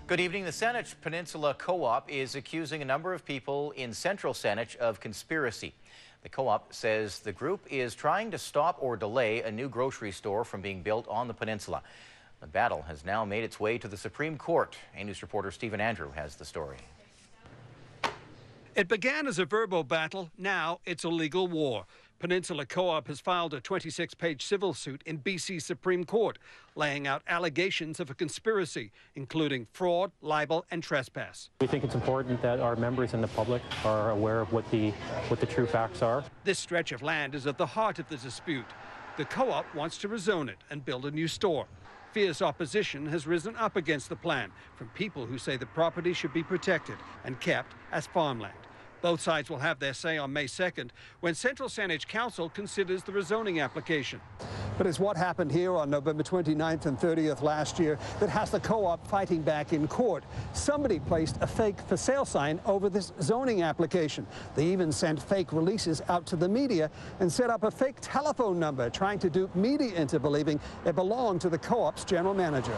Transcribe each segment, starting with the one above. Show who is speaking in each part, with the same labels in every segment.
Speaker 1: Good evening. The Saanich Peninsula Co-op is accusing a number of people in Central Saanich of conspiracy. The co-op says the group is trying to stop or delay a new grocery store from being built on the peninsula. The battle has now made its way to the Supreme Court. A-News reporter Stephen Andrew has the story.
Speaker 2: It began as a verbal battle. Now it's a legal war. Peninsula Co-op has filed a 26-page civil suit in BC Supreme Court, laying out allegations of a conspiracy, including fraud, libel, and trespass.
Speaker 3: We think it's important that our members and the public are aware of what the true facts are.
Speaker 2: This stretch of land is at the heart of the dispute. The co-op wants to rezone it and build a new store. Fierce opposition has risen up against the plan from people who say the property should be protected and kept as farmland. Both sides will have their say on May 2nd when Central Saanich Council considers the rezoning application.
Speaker 4: But it's what happened here on November 29th and 30th last year that has the co-op fighting back in court. Somebody placed a fake for sale sign over this zoning application. They even sent fake releases out to the media and set up a fake telephone number, trying to dupe media into believing it belonged to the co-op's general manager.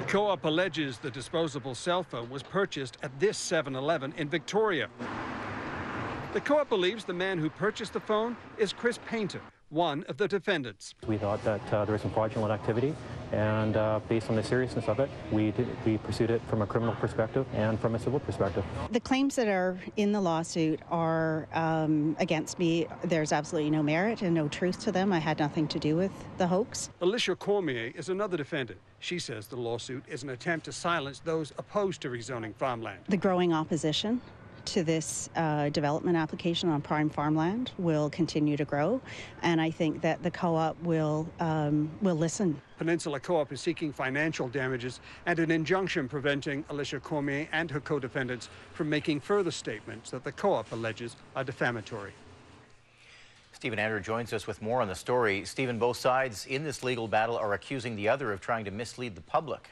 Speaker 2: The co-op alleges the disposable cell phone was purchased at this 7-Eleven in Victoria. The co-op believes the man who purchased the phone is Chris Painter, one of the defendants.
Speaker 3: We thought that there was some fraudulent activity, and based on the seriousness of it, we pursued it from a criminal perspective and from a civil perspective.
Speaker 5: The claims that are in the lawsuit are against me. There's absolutely no merit and no truth to them. I had nothing to do with the hoax.
Speaker 2: Alicia Cormier is another defendant. She says the lawsuit is an attempt to silence those opposed to rezoning farmland.
Speaker 5: The growing opposition to this development application on prime farmland will continue to grow, and I think that the co-op will listen.
Speaker 2: Peninsula Co-op is seeking financial damages and an injunction preventing Alicia Cormier and her co-defendants from making further statements that the co-op alleges are defamatory.
Speaker 1: Stephen Andrew joins us with more on the story. Stephen, both sides in this legal battle are accusing the other of trying to mislead the public.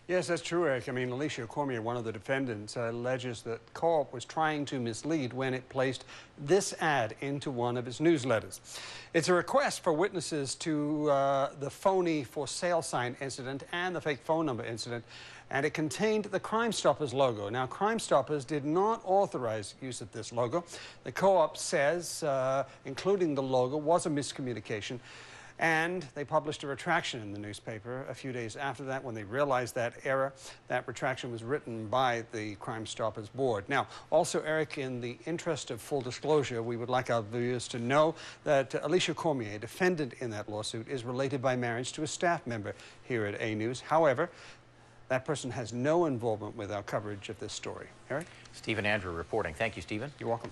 Speaker 4: Yes, that's true, Eric. I mean, Alicia Cormier, one of the defendants, alleges that Co-op was trying to mislead when it placed this ad into one of its newsletters. It's a request for witnesses to the phony for sale sign incident and the fake phone number incident, and it contained the Crime Stoppers logo. Now, Crime Stoppers did not authorize use of this logo. The Co-op says including the logo was a miscommunication. And they published a retraction in the newspaper a few days after that when they realized that error. That retraction was written by the Crime Stoppers board. Now, also, Eric, in the interest of full disclosure, we would like our viewers to know that Alicia Cormier, a defendant in that lawsuit, is related by marriage to a staff member here at A-News. However, that person has no involvement with our coverage of this story. Eric?
Speaker 1: Stephen Andrew reporting. Thank you, Stephen.
Speaker 4: You're welcome.